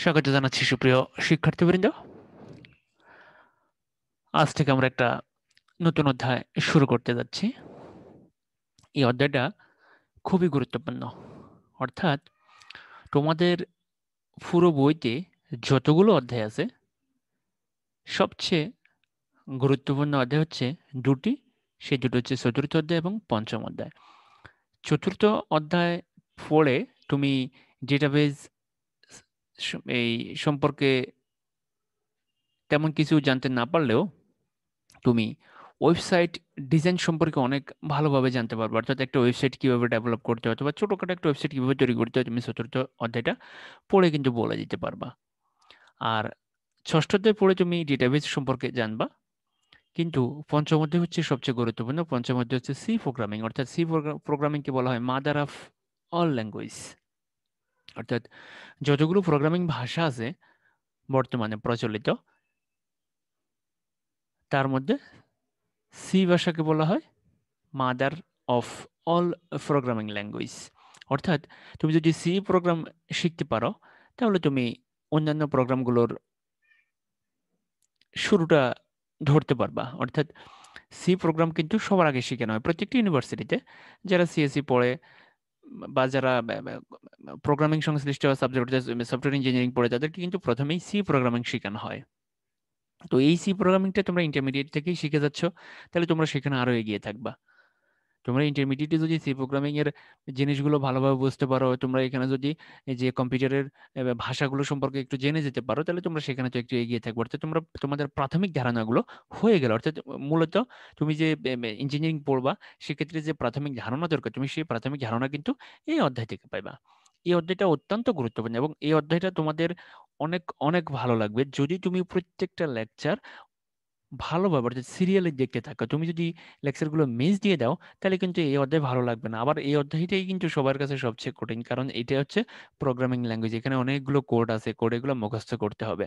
স্বাগত জানাচ্ছি সুপ্রিয় শিক্ষার্থীবৃন্দ। আজ থেকে আমরা একটা নতুন অধ্যায় শুরু করতে যাচ্ছি। এই অধ্যায়টা খুবই গুরুত্বপূর্ণ। অর্থাৎ তোমাদের পুরো বইতে যতগুলো অধ্যায় আছে, সবচেয়ে গুরুত্বপূর্ণ অধ্যায় হচ্ছে দুটি। সেই দুটো হচ্ছে চতুর্থ অধ্যায় এবং পঞ্চম অধ্যায়। চতুর্থ অধ্যায় পড়ে তুমি ডেটাবেজ এই সম্পর্কে তেমন কিছু জানতে না পারলেও তুমি ওয়েবসাইট ডিজাইন সম্পর্কে অনেক ভালোভাবে জানতে পারবে। অর্থাৎ একটা ওয়েবসাইট কিভাবে ডেভেলপ করতে হয় অথবা ছোটখাটো একটা ওয়েবসাইট কিভাবে তৈরি করতে হয়, তুমি চতুর্থ অধ্যায়টা পড়ে কিন্তু বলে দিতে পারবা। আর ষষ্ঠ অধ্যায় পড়ে তুমি ডেটাবেস সম্পর্কে জানবা। কিন্তু পঞ্চম অধ্যায় হচ্ছে সবচেয়ে গুরুত্বপূর্ণ। পঞ্চম অধ্যায় হচ্ছে সি প্রোগ্রামিং। অর্থাৎ সি প্রোগ্রামিংকে বলা হয় মাদার অফ অল ল্যাঙ্গুয়েজ। অর্থাৎ যতগুলো প্রোগ্রামিং ভাষা আছে বর্তমানে প্রচলিত, তার মধ্যে সি ভাষাকে বলা হয় mother of all programming language. অর্থাৎ তুমি যদি সি প্রোগ্রাম শিখতে পারো, তাহলে তুমি অন্যান্য প্রোগ্রামগুলোর শুরুটা ধরতে পারবা। অর্থাৎ সি প্রোগ্রাম কিন্তু সবার আগে শেখানো হয় প্রত্যেকটি ইউনিভার্সিটিতে। যারা সিএসসি পড়ে বা যারা প্রোগ্রামিং সংশ্লিষ্ট সাবজেক্ট, সফটওয়্যার ইঞ্জিনিয়ারিং পড়ে, তাদেরকে কিন্তু প্রথমেই সি প্রোগ্রামিং শেখানো হয়। তো এই সি প্রোগ্রামিংটা তোমরা ইন্টারমিডিয়েট থেকেই শিখে যাচ্ছ, তাহলে তোমরা সেখানে আরো এগিয়ে থাকবা। তোমরা ইন্টারমিডিয়েটে যদি সি প্রোগ্রামিং এর জিনিসগুলো ভালোভাবে বুঝতে পারো, তোমরা এখানে যদি এই যে কম্পিউটারের ভাষাগুলো সম্পর্কে একটু জেনে যেতে পারো, তাহলে তোমরা সেখানে তো একটু এগিয়ে থাকবে। অর্থাৎ তোমরা তোমাদের প্রাথমিক ধারণাগুলো হয়ে গেল। অর্থাৎ মূলত তুমি যে ইঞ্জিনিয়ারিং পড়বা, সেক্ষেত্রে যে প্রাথমিক ধারণা দরকার, তুমি সেই প্রাথমিক ধারণা কিন্তু এই অধ্যায় থেকে পাইবা। এই অধ্যায়টা অত্যন্ত গুরুত্বপূর্ণ এবং এই অধ্যায়টা তোমাদের অনেক অনেক ভালো লাগবে যদি তুমি প্রত্যেকটা লেকচার ভালোভাবে অর্থাৎ সিরিয়ালি দেখতে থাকো। তুমি যদি লেকচারগুলো মিস দিয়ে দাও, তাহলে কিন্তু এই অধ্যায় ভালো লাগবে না। আবার এই অধ্যায়টাই কিন্তু সবার কাছে সবচেয়ে কঠিন, কারণ এটা হচ্ছে প্রোগ্রামিং ল্যাঙ্গুয়েজ। এখানে অনেকগুলো কোড আছে, কোড এগুলো মুখস্থ করতে হবে।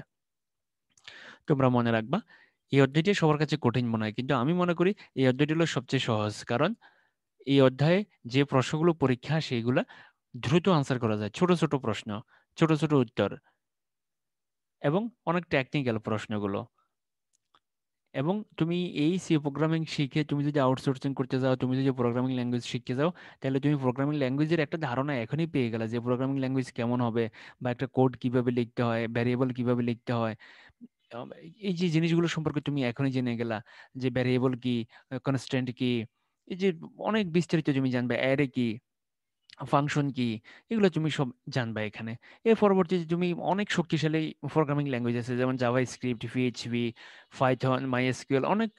তোমরা মনে রাখবা, এই অধ্যায়টি সবার কাছে কঠিন মনে হয়, কিন্তু আমি মনে করি এই অধ্যায়টি হলো সবচেয়ে সহজ। কারণ এই অধ্যায়ে যে প্রশ্নগুলো পরীক্ষা, সেইগুলা দ্রুত আনসার করা যায়। ছোট ছোট প্রশ্ন, ছোট ছোট উত্তর এবং অনেক টেকনিক্যাল প্রশ্নগুলো। এবং তুমি এই সি প্রোগ্রামিং শিখে তুমি যদি আউটসোর্সিং করতে যাও, তুমি যদি প্রোগ্রামিং ল্যাঙ্গুয়েজ শিখতে যাও, তাহলে তুমি প্রোগ্রামিং ল্যাঙ্গুয়েজের একটা ধারণা এখনই পেয়ে গেলে যে প্রোগ্রামিং ল্যাঙ্গুয়েজ কেমন হবে, বা একটা কোড কিভাবে লিখতে হয়, ভ্যারিয়েবল কিভাবে লিখতে হয়। আম, এই যে জিনিসগুলো সম্পর্কে তুমি এখনই জেনে গেলা, যে ভ্যারিয়েবল কি, কনস্ট্যান্ট কি, এই যে অনেক বিস্তারিত তুমি জানবে, অ্যারে কি, ফাংশন কি, এগুলো তুমি সব জানবা এখানে। এর পরবর্তীতে তুমি অনেক শক্তিশালী প্রোগ্রামিং ল্যাঙ্গুয়েজ আছে, যেমন Java script, PHP, Python, MySQL, অনেক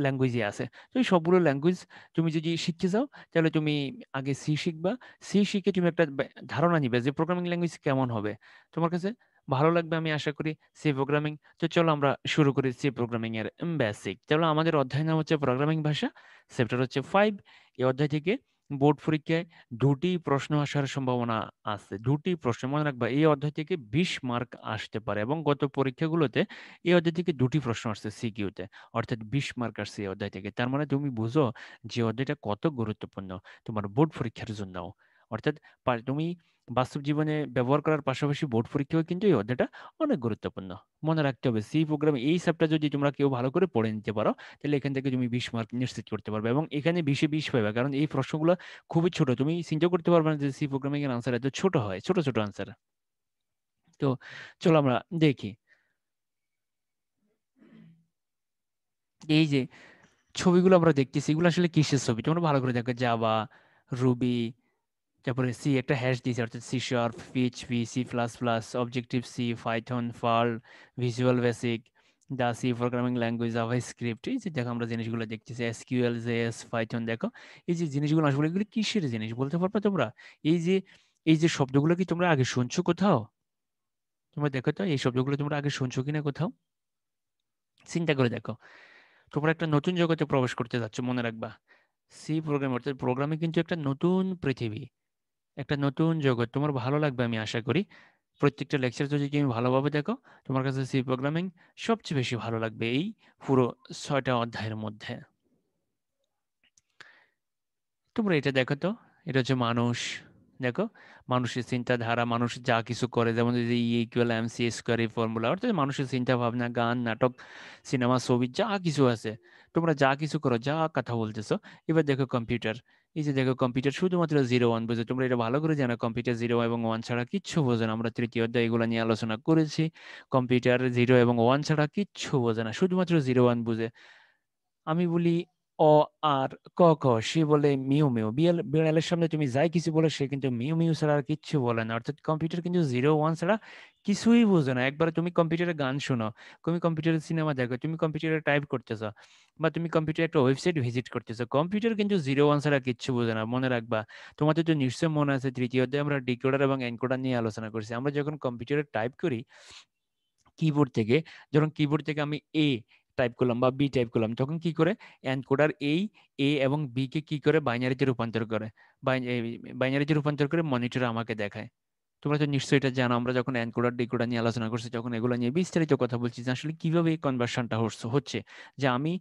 ল্যাঙ্গুয়েজই আছে। তো এই সবগুলো ল্যাঙ্গুয়েজ তুমি যদি শিখতে যাও, তাহলে তুমি আগে সি শিখবা। সি শিখে তুমি একটা ধারণা নিবে যে প্রোগ্রামিং ল্যাঙ্গুয়েজ কেমন হবে, তোমার কাছে ভালো লাগবে আমি আশা করি সি প্রোগ্রামিং। তো চলো আমরা শুরু করি সি প্রোগ্রামিং এর বেসিক। চলো, আমাদের অধ্যায় নাম হচ্ছে প্রোগ্রামিং ভাষা, চ্যাপ্টার হচ্ছে 5। এই অধ্যায় থেকে বোর্ড পরীক্ষায় দুটি প্রশ্ন আসার সম্ভাবনা আছে। দুটি প্রশ্ন মনে রাখবা, এই অধ্যায় থেকে 20 মার্ক আসতে পারে, এবং গত পরীক্ষাগুলোতে এই অধ্যায় থেকে দুটি প্রশ্ন আসছে সিকিউতে। অর্থাৎ 20 মার্ক আসছে এই অধ্যায় থেকে। তার মানে তুমি বুঝো যে অধ্যায়টা কত গুরুত্বপূর্ণ তোমার বোর্ড পরীক্ষার জন্য। অর্থাৎ তুমি বাস্তব জীবনে ব্যবহার করার পাশাপাশি বোর্ড পরীক্ষাও কিন্তু এই অধ্যায়টা অনেক গুরুত্বপূর্ণ। মনে রাখতে হবে, সি প্রোগ্রাম এই চ্যাপ্টার যদি তোমরা কেউ ভালো করে পড়ে নিতে পারো, তাহলে এখান থেকে তুমি 20 মার্ক নিশ্চিত করতে পারবে, এবং এখানে 20-এ 20 পাবে। কারণ এই প্রশ্নগুলো খুবই ছোট, তুমি চিন্তা করতে পারবে না যে সি প্রোগ্রামিং এর আনসার এত ছোট হয়, ছোট ছোট আনসার। তো চলো আমরা দেখি। এই যে ছবিগুলো আমরা দেখতেছি, এগুলো আসলে কিসের ছবি তোমরা ভালো করে দেখো। জাভা, রুবি, তারপরে সি একটা হ্যাশ দিয়েছে, অর্থাৎ C sharp, PHP, C plus plus, objective C, Python, Perl, visual basic, the C programming language, JavaScript. এই যে দেখো আমরা জিনিসগুলো দেখতেছি, এসকিউএল, জেএস, পাইথন। দেখো এই যে জিনিসগুলো আসলে এগুলো কিসের জিনিস বলতে পারবে তোমরা? এই যে এই যে শব্দগুলো কি তোমরা আগে শুনছো কোথাও? তোমরা দেখো তো এই শব্দগুলো তোমরা আগে শুনছো কিনা কোথাও, চিন্তা করে দেখো। তোমরা একটা নতুন জগতে প্রবেশ করতে যাচ্ছ, মনে রাখবা। সি প্রোগ্রাম অর্থাৎ প্রোগ্রামে কিন্তু একটা নতুন পৃথিবী, একটা নতুন জগৎ। তোমার ভালো লাগবে আমি আশা করি। প্রত্যেকটা লেকচার যদি তুমি ভালোভাবে দেখো, তোমার কাছে সি প্রোগ্রামিং সবচেয়ে বেশি ভালো লাগবে এই পুরো 6টা অধ্যায়ের মধ্যে। তোমরা এটা দেখো তো, এটা হচ্ছে মানুষ, দেখো, মানুষের চিন্তাধারা, মানুষ যা কিছু করে, যেমন এই যে E=mc² এই ফর্মুলা, অর্থাৎ মানুষের চিন্তা ভাবনা, গান, নাটক, সিনেমা, ছবি যা কিছু আছে, তোমরা যা কিছু করো, যা কথা বলতেছো। এবার দেখো কম্পিউটার, এই যে দেখো কম্পিউটার শুধুমাত্র 0 1 বোঝে। তোমরা এটা ভালো করে জানো, কম্পিউটার 0 এবং 1 ছাড়া কিচ্ছু বোঝে না। আমরা তৃতীয় অধ্যায় এগুলো নিয়ে আলোচনা করেছি। কম্পিউটার 0 এবং 1 ছাড়া কিচ্ছু বোঝে না, শুধুমাত্র 0 1 বুঝে। আমি বলি অ, আর, ক, খ, সে বলে মিউ মিউ। বিড়ালের সামনে তুমি যাই কিছু বলে, সে কিন্তু মিউ মিউ ছাড়া আর কিচ্ছু বলে না। অর্থাৎ কম্পিউটার কিন্তু 0 1 ছাড়া কিছুই বোঝে না। একবার তুমি কম্পিউটারে গান শোনো, তুমি কম্পিউটারে সিনেমা দেখো, তুমি কম্পিউটারে টাইপ করতেছো, বা তুমি কম্পিউটারে একটা ওয়েবসাইট ভিজিট করতেছো, কম্পিউটার কিন্তু 0 1 ছাড়া কিচ্ছু বোঝে না, মনে রাখবা। তোমাদের তো নিশ্চয় মনে আছে, তৃতীয় অধ্যায়ে আমরা ডিকোডার এবং এনকোডার নিয়ে আলোচনা করছি। আমরা যখন কম্পিউটারে টাইপ করি কিবোর্ড থেকে, যখন কিবোর্ড থেকে আমি এ টাইপ করলাম বা বি টাইপ করলাম, তখন কি করে এনকোডার এই এ এবং বি কে কি করে বাইনারিতে রূপান্তর করে, বাইনারিতে রূপান্তর করে মনিটরে আমাকে দেখায়। তোমরা তো নিশ্চয়ই এটা জানো। আমরা যখন এনকোডার ডিকোডার নিয়ে আলোচনা করছি, তখন এগুলো নিয়ে বিস্তারিত কথা বলছি যে আসলে কিভাবে এই কনভার্সনটা হচ্ছে, যে আমি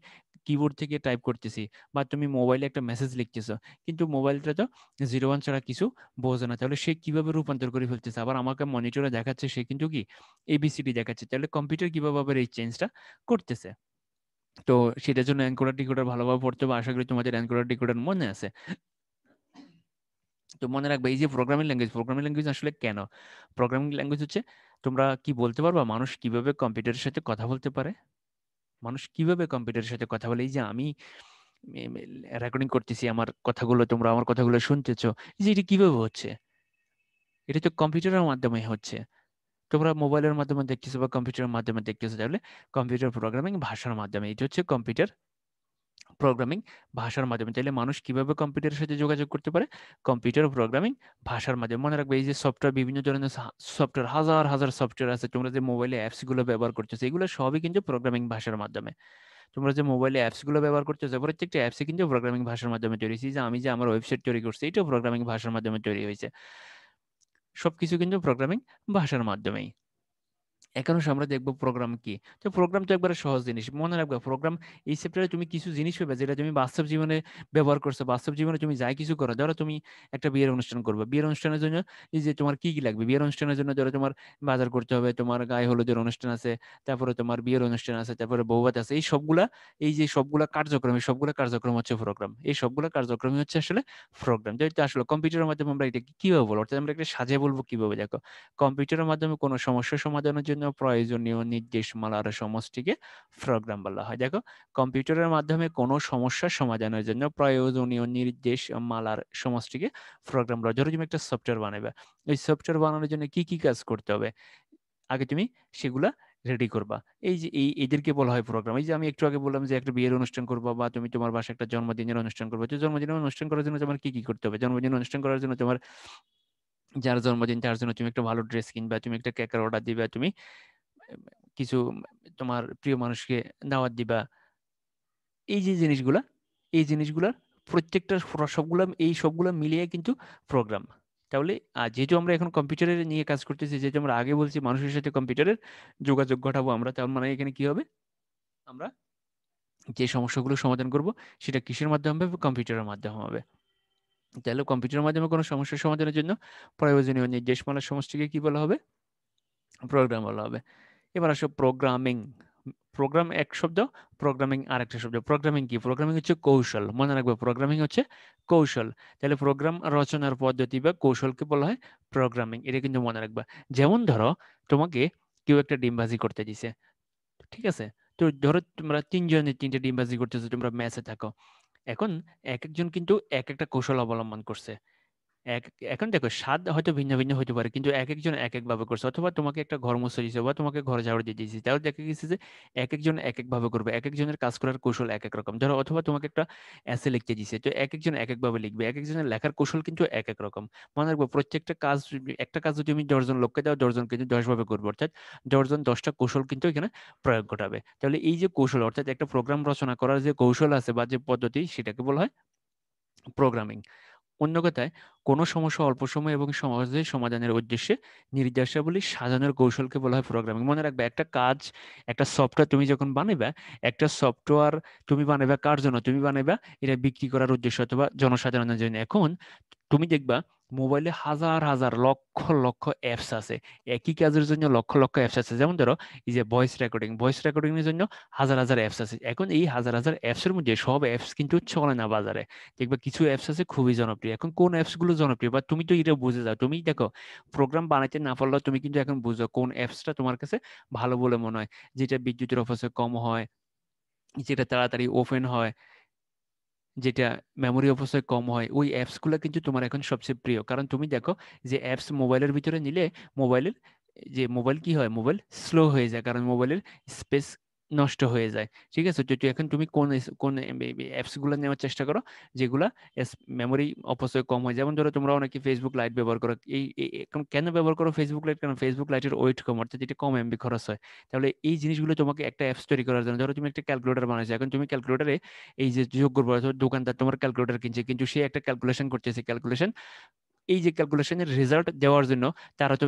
কিবোর্ড থেকে টাইপ করতেছি, বা তুমি মোবাইলে একটা মেসেজ লিখতেছো, কিন্তু মোবাইলটা তো 0 1 ছাড়া কিছু বোঝে না। তাহলে সে কিভাবে রূপান্তর করে ফেলতেছে, আবার আমাকে মনিটরে দেখাচ্ছে সে কিন্তু কি এবিসিডি দেখাচ্ছে। তাহলে কম্পিউটার কিভাবে আবার এই চেঞ্জটা করতেছে? তো সেটার জন্য এনকোডার ডিকোডার ভালোভাবে পড়তে হবে। আশা করি তোমাদের এনকোডার ডিকোডার মনে আছে। তো মনে রাখবে, এই যে প্রোগ্রামিং ল্যাঙ্গুয়েজ আসলে কেন? প্রোগ্রামিং ল্যাঙ্গুয়েজ হচ্ছে, তোমরা কি বলতে পারবা মানুষ কিভাবে কম্পিউটারের সাথে কথা বলতে পারে? মানুষ কিভাবে কম্পিউটারের সাথে কথা বলে? এই যে আমি রেকর্ডিং করতেছি আমার কথাগুলো, তোমরা আমার কথাগুলো শুনতেছো, এই যে এটা কিভাবে হচ্ছে? এটা তো কম্পিউটারের মাধ্যমে হচ্ছে। তোমরা মোবাইলের মাধ্যমে দেখতেছো বা কম্পিউটারের মাধ্যমে দেখতেছো, তাহলে কম্পিউটার প্রোগ্রামিং ভাষার মাধ্যমে, এটা হচ্ছে কম্পিউটার প্রোগ্রামিং ভাষার মাধ্যমে। তাহলে মানুষ কিভাবে কম্পিউটারের সাথে যোগাযোগ করতে পারে? কম্পিউটার প্রোগ্রামিং ভাষার মাধ্যমে। মনে রাখবে, এই যে সফটওয়্যার, বিভিন্ন ধরনের সফটওয়্যার, হাজার হাজার সফটওয়্যার আছে, তোমরা যে মোবাইলে অ্যাপস গুলো ব্যবহার করতেছো, এগুলো সবই কিন্তু প্রোগ্রামিং ভাষার মাধ্যমে। তোমরা যে মোবাইলে অ্যাপস গুলো ব্যবহার করতেছো, প্রত্যেকটা অ্যাপসই কিন্তু প্রোগ্রামিং ভাষার মাধ্যমে তৈরি হয়েছে। যে আমি যে আমার ওয়েবসাইট তৈরি করছি, এটাও প্রোগ্রামিং ভাষার মাধ্যমে তৈরি হয়েছে। সবকিছু কিন্তু প্রোগ্রামিং ভাষার মাধ্যমেই। এখন আমরা দেখবো প্রোগ্রাম কি। তো প্রোগ্রাম তো একবারে সহজ জিনিস, মনে রাখবে প্রোগ্রাম, এই চ্যাপ্টারে তুমি কিছু জিনিস পাবে যেটা তুমি বাস্তব জীবনে ব্যবহার করছো। বাস্তব জীবনে তুমি যাই কিছু করো, ধরো তুমি একটা বিয়ের অনুষ্ঠান করবে, বিয়ের অনুষ্ঠানের জন্য এই যে তোমার কি কি লাগবে, বিয়ের অনুষ্ঠানের জন্য ধরো তোমার বাজার করতে হবে, তোমার গায়ে হলুদের অনুষ্ঠান আছে, তারপরে তোমার বিয়ের অনুষ্ঠান আছে, তারপরে বৌভাত আছে, এই সবগুলা, এই যে সবগুলা কার্যক্রম, এই সবগুলা কার্যক্রম হচ্ছে প্রোগ্রাম। এই সবগুলা কার্যক্রমই হচ্ছে আসলে প্রোগ্রাম। যেহেতু আসলে কম্পিউটারের মাধ্যমে আমরা এটা কিভাবে বলবো, অর্থাৎ আমরা একটা সাজিয়ে বলবো কিভাবে, দেখো, কম্পিউটারের মাধ্যমে কোনো সমস্যা সমাধানের জন্য প্রয়োজনীয় নির্দেশমালার সমষ্টিকে প্রোগ্রাম বলা হয়। দেখো, কম্পিউটারের মাধ্যমে কোনো সমস্যা সমাধানের জন্য প্রয়োজনীয় নির্দেশমালার সমষ্টিকে প্রোগ্রাম বলা হয়। ধরো তুমি একটা সফটওয়্যার বানাবে, এই সফটওয়্যার বানানোর জন্য কি কি কাজ করতে হবে, আগে তুমি সেগুলা রেডি করবা। এই যে এদেরকে বলা হয় প্রোগ্রাম। এই যে আমি একটু আগে বললাম যে একটা বিয়ের অনুষ্ঠান করবা, বা তুমি তোমার বাসায় একটা জন্মদিনের অনুষ্ঠান করবে, তো জন্মদিনের অনুষ্ঠান করার জন্য তোমার কি কি করতে হবে? জন্মদিনের অনুষ্ঠান করার জন্য তোমার, যার জন্মদিন তার জন্য তুমি একটা ভালো ড্রেস কিনবা, তুমি একটা কেকের অর্ডার দিবা, তুমি কিছু তোমার প্রিয় মানুষকে দাওয়াত দিবা। এই যে জিনিসগুলা, এই জিনিসগুলার প্রত্যেকটা সবগুলা, এই সবগুলা মিলিয়ে কিন্তু প্রোগ্রাম। তাহলে যেহেতু আমরা এখন কম্পিউটারের নিয়ে কাজ করতেছি, যেহেতু আমরা আগে বলছি মানুষের সাথে কম্পিউটারের যোগাযোগ ঘটাবো আমরা, তার মানে এখানে কি হবে, আমরা যে সমস্যাগুলো সমাধান করব সেটা কিসের মাধ্যমে হবে? কম্পিউটারের মাধ্যমে হবে। তাহলে কম্পিউটারের মাধ্যমে কোনো সমস্যার সমাধানের জন্য প্রয়োজনীয় নির্দেশমালার সমষ্টিকে কি বলা হবে? প্রোগ্রাম বলা হবে। এবার আসো প্রোগ্রামিং। প্রোগ্রাম এক শব্দ, প্রোগ্রামিং আরেকটা শব্দ। প্রোগ্রামিং কি? প্রোগ্রামিং হচ্ছে কৌশল। মনে রাখবে, প্রোগ্রামিং হচ্ছে কৌশল। তাহলে প্রোগ্রাম রচনার পদ্ধতি বা কৌশলকে বলা হয় প্রোগ্রামিং। এটা কিন্তু মনে রাখবা। যেমন ধরো, তোমাকে কেউ একটা ডিম ভাজি করতে দিছে, ঠিক আছে? তো ধরো তোমরা তিনজনের তিনটে ডিম ভাজি করতেছো, তোমরা ম্যাচে থাকো। এখন এক একজন কিন্তু এক একটা কৌশল অবলম্বন করছে। এক এখন দেখো, স্বাদ হয়তো ভিন্ন ভিন্ন হতে পারে, কিন্তু এক একজন এক এক ভাবে করছে। অথবা তোমাকে একটা ঘর মুছে দিয়েছে, বা তোমাকে ঘর ঝাড়ু দিয়ে দিয়েছে, তাহলে দেখা গেছে যে এক একজন এক এক ভাবে করবে, এক একজনের কাজ করার কৌশল এক এক রকম। ধরো, অথবা তোমাকে একটা এসে লিখতে দিয়েছে, তো এক একজন এক এক ভাবে লিখবে, এক একজনের লেখার কৌশল কিন্তু এক এক রকম। মনে রাখবো, প্রত্যেকটা কাজ, একটা কাজ যদি তুমি 10 জন লোককে দাও, 10 জন কিন্তু 10 ভাবে করবে, অর্থাৎ 10 জন 10টা কৌশল কিন্তু এখানে প্রয়োগ ঘটাবে। তাহলে এই যে কৌশল, অর্থাৎ একটা প্রোগ্রাম রচনা করার যে কৌশল আছে বা যে পদ্ধতি, সেটাকে বলা হয় প্রোগ্রামিং। অন্য কথায়, কোনো সমস্যা অল্প সময় এবং সহজে সমাধানের উদ্দেশ্যে নির্দেশাবলী সাজানোর কৌশলকে বলা হয় প্রোগ্রামিং। মনে রাখবে, একটা কাজ, একটা সফটওয়্যার তুমি যখন বানাবে, একটা সফটওয়্যার তুমি বানাবে কার জন্য? তুমি বানাবে এটা বিক্রি করার উদ্দেশ্য অথবা জনসাধারণের জন্য। এখন তুমি দেখবা মোবাইলে হাজার হাজার লক্ষ লক্ষ অ্যাপস আছে, একই কাজের জন্য লক্ষ লক্ষ অ্যাপস আছে। যেমন ধরো এই যে ভয়েস রেকর্ডিং এর জন্য হাজার হাজার অ্যাপস আছে। এখন এই হাজার হাজার অ্যাপস এর মধ্যে সব অ্যাপস কিন্তু চলে না বাজারে। দেখবে কিছু অ্যাপস আছে খুবই জনপ্রিয়। এখন কোন অ্যাপস গুলো জনপ্রিয় বা তুমি তো এটা বুঝে যাও, তুমি দেখো প্রোগ্রাম বানাইতে না পারলেও তুমি কিন্তু এখন বুঝো কোন অ্যাপসটা তোমার কাছে ভালো বলে মনে হয়, যেটা বিদ্যুতের অপচয় কম হয়, যেটা তাড়াতাড়ি ওপেন হয়, যেটা মেমোরি অপচয় কম হয়, ওই অ্যাপসগুলো কিন্তু তোমার এখন সবচেয়ে প্রিয়। কারণ তুমি দেখো যে অ্যাপস মোবাইলের ভিতরে নিলে মোবাইলের মোবাইল কি হয়, মোবাইল স্লো হয়ে যায়, কারণ মোবাইলের স্পেস নষ্ট হয়ে যায়। ঠিক আছে, তো এখন তুমি কোন অ্যাপসগুলো নেওয়ার চেষ্টা করো যেগুলা মেমোরি অপচয় কম হয়। যেমন ধরো তোমরা অনেকে ফেসবুক লাইট ব্যবহার করো, এখন কেন ব্যবহার করো ফেসবুক লাইট? কারণ ফেসবুক লাইটের ওয়েট কম, অর্থাৎ যেটা কম এমবি খরচ হয়। তাহলে এই জিনিসগুলো তোমাকে একটা অ্যাপস তৈরি করার জন্য, ধরো তুমি একটা ক্যালকুলেটর বানাইছো, এখন তুমি ক্যালকুলেটরে এই যে যোগ করবো, দোকানদার তোমার ক্যালকুলেটর কিনছে, কিন্তু সে একটা ক্যালকুলেশন করতেছে, ক্যালকুলেশন এই যে ক্যালকুলেশনের রেজাল্ট দেওয়ার জন্য তারা তো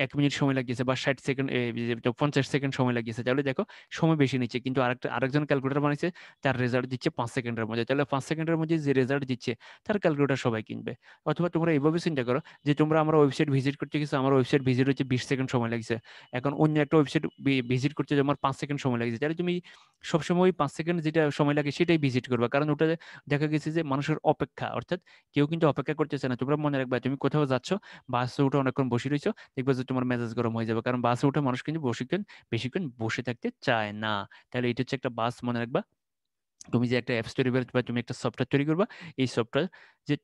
এক মিনিট সময় লাগিয়েছে বা 60 সেকেন্ড 50 সেকেন্ড সময় লাগিয়েছে। তাহলে দেখো সময় বেশি নিচ্ছে, কিন্তু আরেকজন ক্যালকুলেটর বানিয়েছে, তার রেজাল্ট দিচ্ছে 5 সেকেন্ডের মধ্যে। তাহলে 5 সেকেন্ডের মধ্যে যে রেজাল্ট দিচ্ছে তার ক্যালকুলেটর সবাই কিনবে। অথবা তোমরা এইভাবে চিন্তা করো যে তোমরা আমার ওয়েবসাইট ভিজিট করতে গেছো, আমার ওয়েবসাইট ভিজিট হচ্ছে 20 সেকেন্ড সময় লাগছে, এখন অন্য একটা ওয়েবসাইট ভিজিট করতে আমার 5 সেকেন্ড সময় লাগছে, তাহলে তুমি সবসময় ওই 5 সেকেন্ড যেটা সময় লাগে সেটাই ভিজিট করবে, কারণ ওটা দেখা গেছে যে মানুষের অপেক্ষা, অর্থাৎ কেউ কিন্তু অপেক্ষা করতেছে না। তোমরা মনে রাখবা, তুমি কোথাও যাচ্ছ, বাসে উঠে অনেকক্ষণ বসে রয়েছো, দেখবে যে তোমার মেজাজ গরম হয়ে যাবে, কারণ বাসে উঠে মানুষ কিন্তু বেশিক্ষণ বসে থাকতে চায় না। তাহলে এটা হচ্ছে একটা বাস, মনে রাখবা। তুমি যে একটা অ্যাপস তৈরি করবে বা তুমি একটা সফটওয়্যার তৈরি করবা, এই সফটওয়্যার যে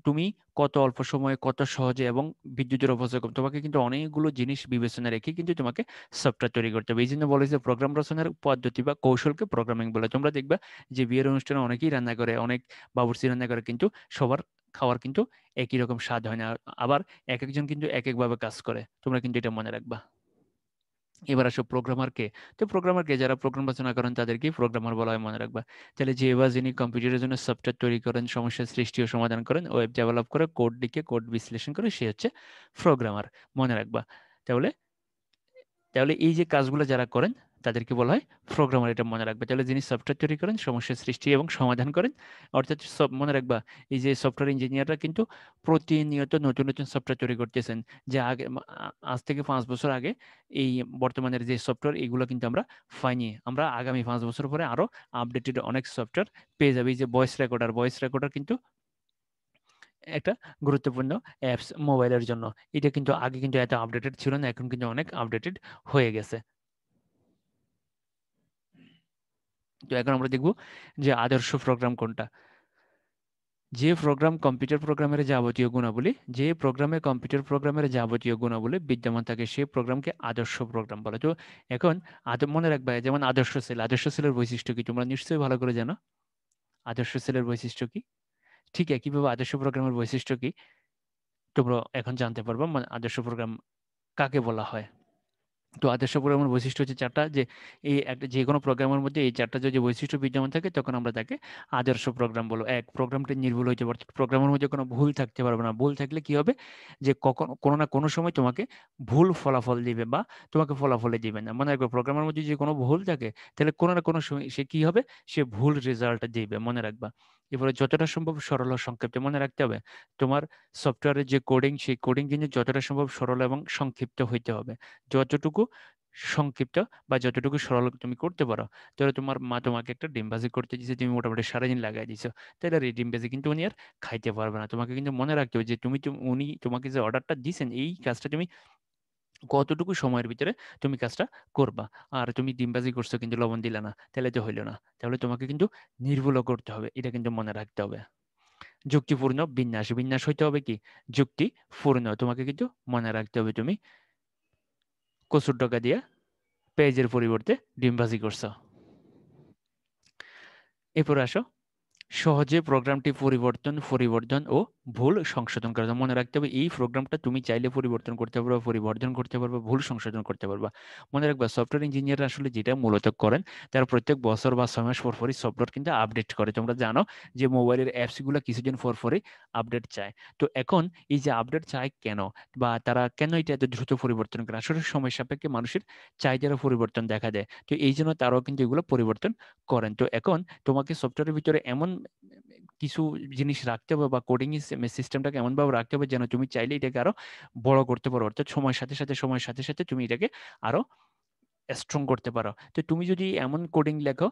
তুমি কত অল্প সময়ে কত সহজে এবং বিদ্যুতের অপচয় কম, তোমাকে কিন্তু অনেকগুলো জিনিস বিবেচনা রেখে কিন্তু তোমাকে সফটওয়্যার তৈরি করতে হবে। এই জন্য বলে যে প্রোগ্রাম রচনার পদ্ধতি বা কৌশলকে প্রোগ্রামিং বলে। তোমরা দেখবা যে বিয়ের অনুষ্ঠানে অনেকেই রান্না করে, অনেক বাবুর্চি রান্না করে, কিন্তু সবার খাওয়ার কিন্তু একই রকম স্বাদ হয় না। আবার এক একজন কিন্তু এক একভাবে কাজ করে, তোমরা কিন্তু এটা মনে রাখবা। এবার আসো প্রোগ্রামারকে। তো প্রোগ্রামারকে, যারা প্রোগ্রাম রচনা করেন তাদেরকেই প্রোগ্রামার বলা হয়, মনে রাখবা। তাহলে যে এবার যিনি কম্পিউটারের জন্য সফটওয়্যার তৈরি করেন, সমস্যার সৃষ্টি ও সমাধান করেন, ওয়েব ডেভেলপ করে, কোড লিখে কোড বিশ্লেষণ করে, সে হচ্ছে প্রোগ্রামার, মনে রাখবা। তাহলে তাহলে এই যে কাজগুলো যারা করেন তাদেরকে বলা হয় প্রোগ্রামার, এটা মনে রাখবে। তাহলে যিনি সফটওয়্যার তৈরি করেন, সমস্যার সৃষ্টি এবং সমাধান করেন, অর্থাৎ সব মনে রাখবা, এই যে সফটওয়্যার ইঞ্জিনিয়াররা কিন্তু প্রতিনিয়ত নতুন নতুন সফটওয়্যার তৈরি করতেছেন। যে আজ থেকে 5 বছর আগে এই বর্তমানের যে সফটওয়্যার এগুলো কিন্তু আমরা পাইনি, আমরা আগামী 5 বছর পরে আরো আপডেটেড অনেক সফটওয়্যার পেয়ে যাবে। এই যে ভয়েস রেকর্ডার কিন্তু একটা গুরুত্বপূর্ণ অ্যাপস মোবাইলের জন্য। এটা কিন্তু আগে কিন্তু এত আপডেটেড ছিল না, এখন কিন্তু অনেক আপডেটেড হয়ে গেছে। তো এখন আমরা দেখব যে আদর্শ প্রোগ্রাম কোনটা। যে প্রোগ্রামে কম্পিউটার প্রোগ্রামের যাবতীয় গুণাবলী বিদ্যমান থাকে সেই প্রোগ্রামকে আদর্শ প্রোগ্রাম বলে। তো এখন মনে রাখবে, যেমন আদর্শ সেলের বৈশিষ্ট্য কি তোমরা নিশ্চয়ই ভালো করে জানো। আদর্শ সেলের বৈশিষ্ট্য কি? ঠিক একইভাবে আদর্শ প্রোগ্রামের বৈশিষ্ট্য কি তোমরা এখন জানতে পারবে, মানে আদর্শ প্রোগ্রাম কাকে বলা হয়। তো আদর্শ প্রোগ্রামের বৈশিষ্ট্য হচ্ছে চারটা, যে এই একটা যে কোনো প্রোগ্রামের মধ্যে এই চারটা যদি বৈশিষ্ট্য বিদ্যমান থাকে তখন আমরা তাকে আদর্শ প্রোগ্রাম বলবো। এক, প্রোগ্রামটি নির্ভুল হইতে পারে, প্রোগ্রামের মধ্যে কোনো ভুল থাকতে পারবে না। ভুল থাকলে কি হবে, যে কখন কোনো না কোনো সময় তোমাকে ভুল ফলাফল দিবে বা তোমাকে ফলাফলে দিবে না। মনে রাখবে, প্রোগ্রামের মধ্যে যদি কোনো ভুল থাকে তাহলে কোনো না কোনো সময় সে কি হবে, সে ভুল রেজাল্ট দিবে, মনে রাখবা। এবারে যতটা সম্ভব সরল ও সংক্ষিপ্ত, মনে রাখতে হবে তোমার সফটওয়্যারের যে কোডিং, সেই কোডিং কিন্তু যতটা সম্ভব সরল এবং সংক্ষিপ্ত হইতে হবে। যতটুকু সংক্ষিপ্ত বা যতটুকু সরল তুমি করতে পারো। ধরো তোমার মা তোমাকে একটা ডিম ভাজি করতে দিয়েছে, তুমি মোটামুটি সারাদিন লাগাই দিছো, তাহলে আর এই ডিম ভাজি কিন্তু উনি আর খাইতে পারবে না। তোমাকে কিন্তু মনে রাখতে হবে যে উনি তোমাকে যে অর্ডারটা দিয়েছেন এই কাজটা তুমি কতটুকু সময়ের ভিতরে তুমি কাজটা করবা। আর তুমি ডিম ভাজি করছো কিন্তু লবণ দিলে না, তাহলে তো হইলো না। তাহলে তোমাকে কিন্তু নির্ভুল করতে হবে, এটা কিন্তু মনে রাখতে হবে। যুক্তিপূর্ণ বিন্যাস, বিন্যাস হইতে হবে কি যুক্তিপূর্ণ, তোমাকে কিন্তু মনে রাখতে হবে তুমি কচুর ডগা দিয়ে পেঁয়াজের পরিবর্তে ডিম ভাজি করছো। এরপর আসো, সহজে প্রোগ্রামটি পরিবর্ধন ও ভুল সংশোধন করা যায়। মনে রাখতে হবে এই প্রোগ্রামটা তুমি চাইলে পরিবর্তন করতে পারবে, পরিবর্ধন করতে পারবে, ভুল সংশোধন করতে পারবে। মনে রাখবা, সফটওয়্যার ইঞ্জিনিয়ার আসলে যেটা মূলত করেন, তারা প্রত্যেক বছর বা 6 মাস পর পরই সফটওয়্যার কিন্তু আপডেট করে। তোমরা জানো যে মোবাইলের অ্যাপসগুলো কিছুদিন পর পরই আপডেট চায়। তো এখন এই যে আপডেট চায় কেন, বা তারা কেন এটা এত দ্রুত পরিবর্তন করে, আসলে সময় সাপেক্ষে মানুষের চাহিদারও পরিবর্তন দেখা দেয়। তো এই জন্য তারাও কিন্তু এগুলো পরিবর্তন করেন। তো এখন তোমাকে সফটওয়্যারের ভিতরে এমন কিছু জিনিস রাখতে হবে বা কোডিং সিস্টেমটাকে এমনভাবে রাখতে হবে যেন তুমি চাইলে এটাকে আরো বড় করতে পারো, অর্থাৎ সময়ের সাথে সাথে তুমি এটাকে আরো স্ট্রং করতে পারো। তো তুমি যদি এমন কোডিং লেখো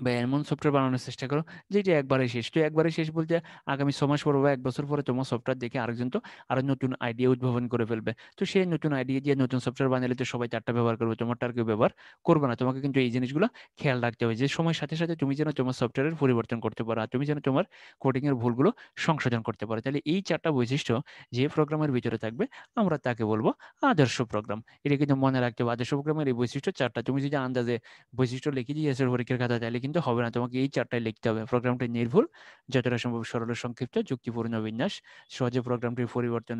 বা এমন সফটওয়্যার বানানোর চেষ্টা করো যেটা একবারে শেষ, তো একবারে শেষ বলতে আগামী 6 মাস পরে বা 1 বছর পরে তোমার সফটওয়্যার দেখে আরেকজন তো আরো নতুন আইডিয়া উদ্ভাবন করে ফেলবে, তো সেই নতুন আইডিয়া দিয়ে নতুন সফটওয়্যার বানালে তো সবাই তারটা ব্যবহার করবে, তোমারটা আর কেউ ব্যবহার করবে না। তোমাকে কিন্তু এই জিনিসগুলো খেয়াল রাখতে হবে যে সময়ের সাথে সাথে তুমি যেন তোমার সফটওয়্যারের পরিবর্তন করতে পারো, আর তুমি যেন তোমার কোডিং এর ভুলগুলো সংশোধন করতে পারো। তাহলে এই 4টা বৈশিষ্ট্য যে প্রোগ্রামের ভিতরে থাকবে আমরা তাকে বলবো আদর্শ প্রোগ্রাম। এটা কিন্তু মনে রাখতে হবে, আদর্শ প্রোগ্রামের এই বৈশিষ্ট্য 4টা। তুমি যদি আন্দাজে বৈশিষ্ট্য লিখে দিয়ে এসে পরীক্ষার খাতা তাহলে কিন্তু হবে না, তোমাকে এই 4টাই লিখতে হবে। প্রোগ্রামটি নির্ভুল, যতটা সম্ভব সরল ও সংক্ষিপ্ত, যুক্তিপূর্ণ বিন্যাস, সহজে প্রোগ্রামটির পরিবর্তন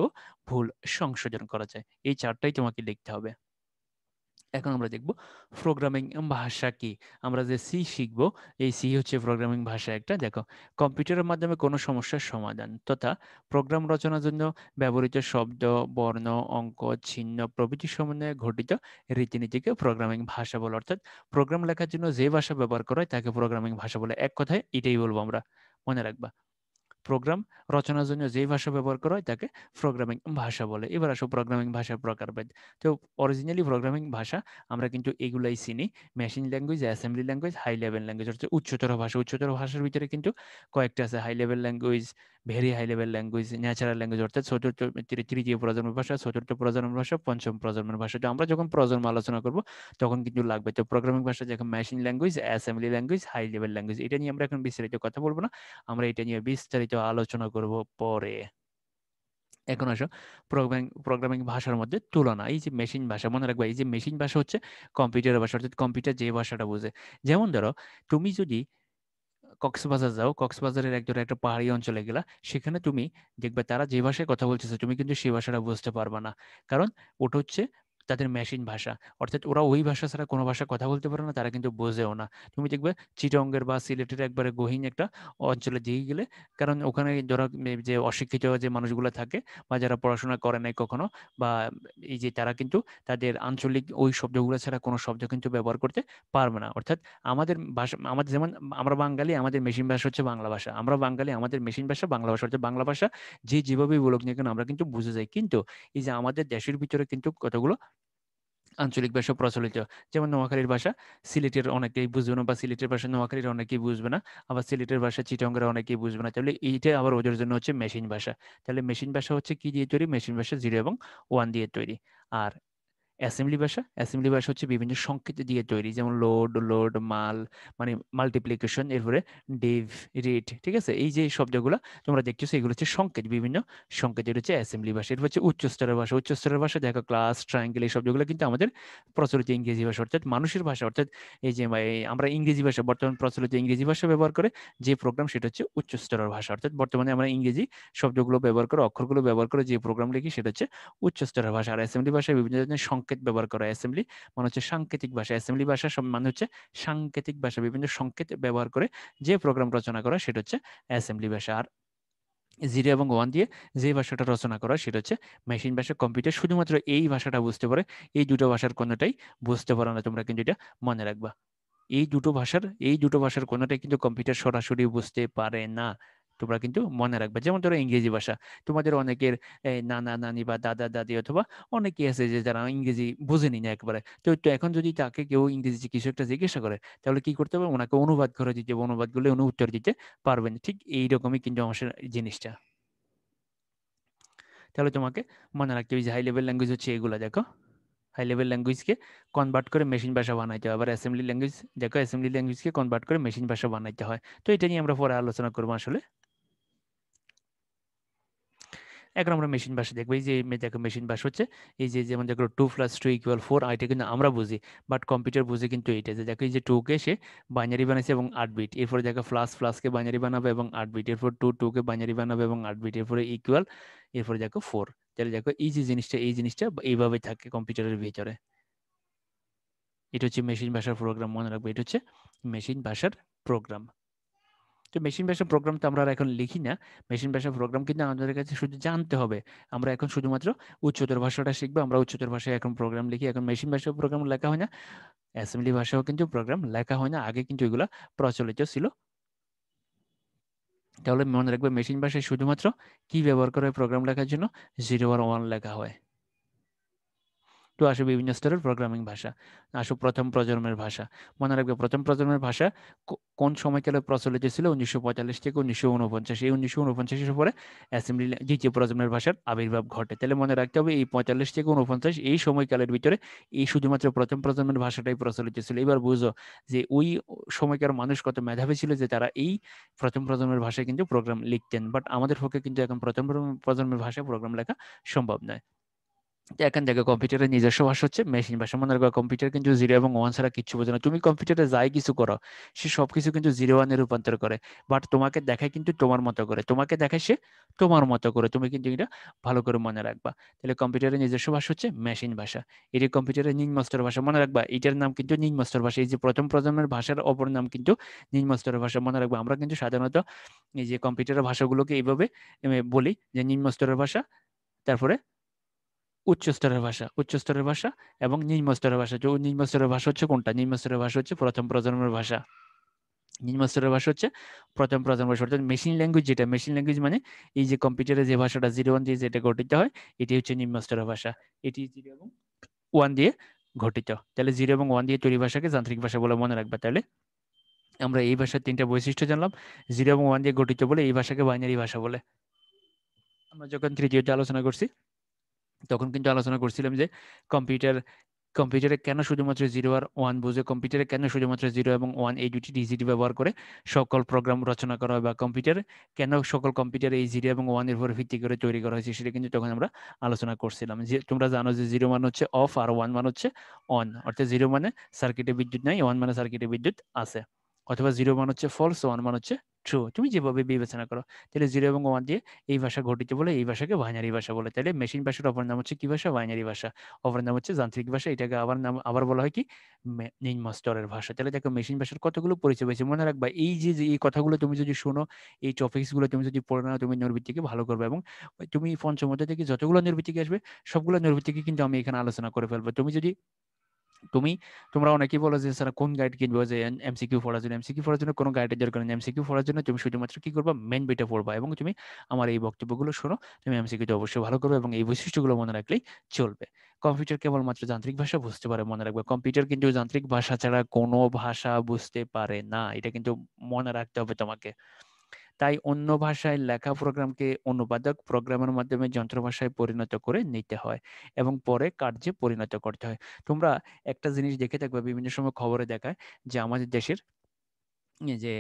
ও ভুল সংশোধন করা যায়, এই 4টাই তোমাকে লিখতে হবে। এখন আমরা দেখব প্রোগ্রামিং ভাষা কি। আমরা যে সি শিখব, এই সি হচ্ছে প্রোগ্রামিং ভাষা একটা। দেখো, কম্পিউটারের মাধ্যমে কোনো সমস্যার সমাধান তথা প্রোগ্রাম রচনার জন্য ব্যবহৃত শব্দ, বর্ণ, অঙ্ক, চিহ্ন প্রভৃতি সমন্বয়ে ঘটিত রীতিনীতিকে প্রোগ্রামিং ভাষা বলে। অর্থাৎ প্রোগ্রাম লেখার জন্য যে ভাষা ব্যবহার করা হয় তাকে প্রোগ্রামিং ভাষা বলে। এক কথায় এটাই বলবো আমরা, মনে রাখবা। প্রোগ্রাম রচনার জন্য যেই ভাষা ব্যবহার করা হয় তাকে প্রোগ্রামিং ভাষা বলে। এবার আসো প্রোগ্রামিং ভাষার প্রকারভেদ। তো অরিজিনালি প্রোগ্রামিং ভাষা আমরা কিন্তু এগুলাই চিনি: machine language, assembly language, high level language, অর্থাৎ উচ্চতর ভাষা। উচ্চতর ভাষার ভিতরে কিন্তু কয়েকটা আছে: high level language, very high level language, natural language, অর্থাৎ চতুর্থ তৃতীয় প্রজন্মের ভাষা, চতুর্থ প্রজন্মের ভাষা, পঞ্চম প্রজন্মের ভাষা। তো আমরা যখন প্রজন্ম আলোচনা করব তখন কিন্তু লাগবে। তো প্রোগ্রামিং ভাষা যখন machine language, assembly language, high level language, এটা নিয়ে আমরা এখন বিস্তারিত কথা বলবো না, আমরা এটা নিয়ে বিস্তারিত আলোচনা করব পরে। এখন আসো প্রোগ্রামিং ভাষার মধ্যে তুলনা। এই যে মেশিন ভাষা, মনে রাখবা, এই যে মেশিন ভাষা হচ্ছে কম্পিউটারের ভাষা, অর্থাৎ কম্পিউটার যে ভাষাটা বোঝে। যেমন ধরো, তুমি যদি কক্সবাজার যাও, কক্সবাজারের একদম একটা পাহাড়ি অঞ্চলে গেলা, সেখানে তুমি দেখবে তারা যে ভাষায় কথা বলতেছে তুমি কিন্তু সেই ভাষাটা বুঝতে পারবা না, কারণ ওটা হচ্ছে তাদের মেশিন ভাষা। অর্থাৎ ওরা ওই ভাষা ছাড়া কোনো ভাষা কথা বলতে পারে না, তারা কিন্তু বোঝেও না। তুমি দেখবে চিটঙ্গের বা সিলেটের একবারে গহীন একটা অঞ্চলে দিয়ে গেলে, কারণ ওখানে ধরো যে অশিক্ষিত যে মানুষগুলো থাকে বা যারা পড়াশোনা করে নাই কখনো, বা এই যে তারা কিন্তু তাদের আঞ্চলিক ওই শব্দগুলো ছাড়া কোনো শব্দ কিন্তু ব্যবহার করতে পারবে না। অর্থাৎ আমাদের ভাষা, আমাদের যেমন আমরা বাঙালি, আমাদের মেশিন ভাষা হচ্ছে বাংলা ভাষা, আমরা বাঙালি, আমাদের মেশিন ভাষা বাংলা ভাষা, অর্থাৎ বাংলা ভাষা যে যেভাবেই বলুক না কেন আমরা কিন্তু বুঝে যাই। কিন্তু এই যে আমাদের দেশের ভিতরে কিন্তু কতগুলো আঞ্চলিক ভাষা প্রচলিত, যেমন নোয়াখালীর ভাষা সিলেটের অনেকেই বুঝবে না, বা সিলেটের ভাষা নোয়াখালীর অনেকেই বুঝবে না, আবার সিলেটের ভাষা চিটঙ্গের অনেকেই বুঝবে না। তাহলে এইটা আবার ওদের জন্য হচ্ছে মেশিন ভাষা। তাহলে মেশিন ভাষা হচ্ছে কি দিয়ে তৈরি? মেশিন ভাষা 0 এবং 1 দিয়ে তৈরি। আর অ্যাসেম্বলি ভাষা হচ্ছে বিভিন্ন সংকেত দিয়ে তৈরি, যেমন লোড, মাল, মানে মাল্টিপ্লিকেশন, এরপরে ডিভ, রিড, ঠিক আছে? এই যে শব্দগুলো তোমরা দেখতেছো এগুলো হচ্ছে সংকেত, বিভিন্ন সংকেত। এটা হচ্ছে অ্যাসেম্বলি ভাষা। এটা হচ্ছে উচ্চস্তরের ভাষা। উচ্চস্তরের ভাষা দেখো ক্লাস, ট্রায়াঙ্গেল, এই শব্দগুলো কিন্তু আমাদের প্রচলিত ইংরেজি ভাষা, অর্থাৎ মানুষের ভাষা। অর্থাৎ এই যে আমরা ইংরেজি ভাষা, বর্তমান প্রচলিত ইংরেজি ভাষা ব্যবহার করে যে প্রোগ্রাম, সেটা হচ্ছে উচ্চস্তরের ভাষা। অর্থাৎ বর্তমানে আমরা ইংরেজি শব্দগুলো ব্যবহার করে, অক্ষরগুলো ব্যবহার করে যে প্রোগ্রাম লিখি সেটা হচ্ছে উচ্চ স্তরের ভাষা। আর অ্যাসেম্বলি ভাষায় বিভিন্ন ধরনের সংকেত ব্যবহার করা হয়। অ্যাসেম্বলি মানে হচ্ছে সাংকেতিক ভাষা, অ্যাসেম্বলি ভাষা সব মানে হচ্ছে সাংকেতিক ভাষা, বিভিন্ন সংকেত ব্যবহার করে যে প্রোগ্রাম রচনা করা সেটা হচ্ছে অ্যাসেম্বলি ভাষা। আর 0 এবং 1 দিয়ে যে ভাষাটা রচনা করা সেটা হচ্ছে মেশিন ভাষা। কম্পিউটার শুধুমাত্র এই ভাষাটা বুঝতে পারে, এই দুটো ভাষার কোনোটাই বুঝতে পারে না। তোমরা কিন্তু এটা মনে রাখবা, এই দুটো ভাষার কোনোটাই কিন্তু কম্পিউটার সরাসরি বুঝতে পারে না। তোমরা কিন্তু মনে রাখবে। যেমন ধরো ইংরেজি ভাষা, তোমাদের অনেকের নানা নানি বা দাদা দাদি অথবা অনেকেই আছে যে যারা ইংরেজি বুঝেনি না একবারে। তো এখন যদি তাকে কেউ ইংরেজি কিছু একটা জিজ্ঞাসা করে তাহলে কি করতে হবে? ওনাকে অনুবাদ করে দিতে হবে, অনুবাদ করলে উনি উত্তর দিতে পারবেন। ঠিক এইরকমই কিন্তু আমার জিনিসটা। তাহলে তোমাকে মনে রাখতে হবে যে হাই লেভেল ল্যাঙ্গুয়েজ হচ্ছে এগুলো। দেখো, হাই লেভেল ল্যাঙ্গুয়েজকে কনভার্ট করে মেশিন ভাষা বানাইতে হয়। আবার অ্যাসেম্বলি ল্যাঙ্গুয়েজ, দেখো অ্যাসেম্বলি ল্যাঙ্গুয়েজকে কনভার্ট করে মেশিন ভাষা বানাইতে হয়। তো এটা নিয়ে আমরা পরে আলোচনা করবো আসলে। এখন আমরা মেশিন ভাষা দেখবো। এই যে দেখো মেশিন ভাষা হচ্ছে এই যে, যেমন দেখো 2+2=4, এটা কিন্তু আমরা বুঝি, বাট কম্পিউটার বুঝে কিন্তু এইটা, যে দেখো এই যে 2 কে সে বাইনারি বানাইছে এবং 8 বিট, এরপরে দেখো প্লাসকে বাইনারি বানাবে এবং 8 বিট, এরপর 2 কে বাইনারি বানাবে এবং 8 বিট, এরপরে ইকুয়াল, এরপরে দেখো 4। তাহলে দেখো এই যে জিনিসটা, এই জিনিসটা এইভাবে থাকে কম্পিউটারের ভিতরে। এটা হচ্ছে মেশিন ভাষার প্রোগ্রাম, মনে রাখবে, এটা হচ্ছে মেশিন ভাষার প্রোগ্রাম। তো মেশিন ভাষার প্রোগ্রাম তো আমরা আর এখন লিখি না, মেশিন ভাষার প্রোগ্রাম কিন্তু আমাদের কাছে শুধু জানতে হবে। আমরা এখন শুধুমাত্র উচ্চতর ভাষাটা শিখবো, আমরা উচ্চতর ভাষায় এখন প্রোগ্রাম লিখি। এখন মেশিন ভাষায় প্রোগ্রাম লেখা হয় না, অ্যাসেম্বলি ভাষাও কিন্তু প্রোগ্রাম লেখা হয় না, আগে কিন্তু এগুলা প্রচলিত ছিল। তাহলে মনে রাখবে মেশিন ভাষায় শুধুমাত্র কি ব্যবহার করা হয় প্রোগ্রাম লেখার জন্য? 0 আর 1 লেখা হয়। তো আসো বিভিন্ন স্তরের প্রোগ্রামিং ভাষা। আসো প্রথম প্রজন্মের ভাষা। মনে রাখবে প্রথম প্রজন্মের ভাষা কোন সময়কালে প্রচলিত ছিল? 1945 থেকে 1949। এই 1949 এর পরে অ্যাসেম্বলি দ্বিতীয় প্রজন্মের ভাষার আবির্ভাব ঘটে। তাহলে মনে রাখতে হবে এই 45 থেকে 49 এই সময়কালের ভিতরে এই শুধুমাত্র প্রথম প্রজন্মের ভাষাটাই প্রচলিত ছিল। এবার বুঝো যে ওই সময়কার মানুষ কত মেধাবী ছিল যে তারা এই প্রথম প্রজন্মের ভাষায় কিন্তু প্রোগ্রাম লিখতেন। বাট আমাদের পক্ষে কিন্তু এখন প্রথম প্রজন্মের ভাষায় প্রোগ্রাম লেখা সম্ভব নয়। তো এখান থেকে কম্পিউটারের নিজস্ব ভাষা হচ্ছে মেশিন ভাষা। মনে রাখবে কম্পিউটার কিন্তু 0 এবং 1 ছাড়া কিচ্ছু বোঝে না। তুমি কম্পিউটারে যাই কিছু করো, সে সবকিছু কিন্তু 0 1 এ রূপান্তর করে। বাট তোমাকে দেখায় কিন্তু তোমার মতো করে, তোমাকে দেখায় সে তোমার মতো করে। তুমি কিন্তু এটা ভালো করে মনে রাখবা। তাহলে কম্পিউটারের নিজস্ব ভাষা হচ্ছে মেশিন ভাষা। এটি কম্পিউটারের নিম্ন স্তরের ভাষা। মনে রাখবা এটার নাম কিন্তু নিম্ন স্তরের ভাষা। এই যে প্রথম প্রজন্মের ভাষার অপর নাম কিন্তু নিম্ন স্তরের ভাষা। মনে রাখবা আমরা কিন্তু সাধারণত এই যে কম্পিউটারের ভাষাগুলোকে এইভাবে বলি যে নিম্ন স্তরের ভাষা, তারপরে উচ্চ স্তরের ভাষা, উচ্চ স্তরের ভাষা এবং নিম্ন স্তরের ভাষা। তো নিম্ন স্তরের ভাষা হচ্ছে কোনটা? নিম্ন স্তরের ভাষা হচ্ছে প্রথম প্রজন্মের ভাষা। নিম্ন স্তরের ভাষা হচ্ছে প্রথম প্রজন্মের ভাষা। অর্থাৎ মেশিন ল্যাঙ্গুয়েজ যেটা, মেশিন ল্যাঙ্গুয়েজ মানে এই যে কম্পিউটারে যে ভাষাটা 0 1 দিয়ে যেটা গঠিত হয়, এটি হচ্ছে নিম্ন স্তরের ভাষা। এটি 0 এবং 1 দিয়ে গঠিত। তাহলে 0 এবং 1 দিয়ে তৈরি ভাষাকে যান্ত্রিক ভাষা বলে মনে রাখবা। তাহলে আমরা এই ভাষার 3টা বৈশিষ্ট্য জানলাম। 0 এবং 1 দিয়ে গঠিত বলে এই ভাষাকে বাইনারি ভাষা বলে। আমরা যখন তৃতীয়তে আলোচনা করছি তখন কিন্তু আলোচনা করছিলাম যে কম্পিউটার কম্পিউটারে কেন শুধুমাত্র 0 আর 1 বুঝে, কম্পিউটারে কেন শুধুমাত্র 0 এবং 1 এই দুটি ডিজিট ব্যবহার করে সকল প্রোগ্রাম রচনা করা হয়, বা কম্পিউটারে কেন সকল কম্পিউটারে এই 0 এবং 1 এর উপর ভিত্তি করে তৈরি করা হয়েছে, সেটা কিন্তু তখন আমরা আলোচনা করছিলাম। যে তোমরা জানো যে 0 মানে হচ্ছে অফ আর 1 মানে হচ্ছে অন। অর্থাৎ 0 মানে সার্কিটে বিদ্যুৎ নাই, 1 মানে সার্কিটে বিদ্যুৎ আছে। অথবা 0 মানে হচ্ছে ফলস, 1 মানে হচ্ছে ট্রু, তুমি যেভাবে বিবেচনা করো। তাহলে 0 এবং 1 দিয়ে এই ভাষা গঠিত বলে এই ভাষাকে বাইনারি ভাষা বলে। তাহলে মেশিন ভাষার অপর নাম হচ্ছে কি ভাষা? বাইনারি ভাষা। অপর নাম হচ্ছে যান্ত্রিক ভাষা। এটাকে আবার বলা হয় কি? নিম্ন স্তরের ভাষা। তাহলে দেখো মেশিন ভাষার কতগুলো পরিচয় পেয়েছে। মনে রাখবা এই যে এই কথাগুলো তুমি যদি শোনো, এই টপিকস গুলো তুমি যদি পড়ে নাও, তুমি নৈর্বৃত্তিকে ভালো করবে। এবং তুমি পঞ্চম অধ্যায় থেকে যতগুলো নৈর্বৃত্তিক আসবে সবগুলো নৈর্বৃত্তিকে কিন্তু আমি এখানে আলোচনা করে ফেলবো। তুমি যদি তুমি তোমরা অনেকেই বলো যে স্যার কোন গাইড কিনবো যে এমসিকিউ পড়ার জন্য? এমসিকিউ পড়ার জন্য কোনো গাইডের দরকার নেই। এমসিকিউ পড়ার জন্য তুমি শুধুমাত্র কি করবা? মেইন বইটা পড়বা এবং তুমি আমার এই বক্তব্যগুলো শোনো। তুমি এমসিকিউতে অবশ্যই ভালো করবে এবং এই বৈশিষ্ট্যগুলো মনে রাখলেই চলবে। কম্পিউটার কেবলমাত্র যান্ত্রিক ভাষা বুঝতে পারে, মনে রাখবে। কম্পিউটার কিন্তু যান্ত্রিক ভাষা ছাড়া কোনো ভাষা বুঝতে পারে না। এটা কিন্তু মনে রাখতে হবে তোমাকে। তাই অন্য ভাষায় লেখা প্রোগ্রামকে অনুবাদক প্রোগ্রামের মাধ্যমে যন্ত্র ভাষায় পরিণত করে নিতে হয় এবং পরে কার্যে পরিণত করতে হয়। তোমরা একটা জিনিস দেখে থাকবে, বিভিন্ন সময় খবরে দেখায় যে আমাদের দেশের এই যে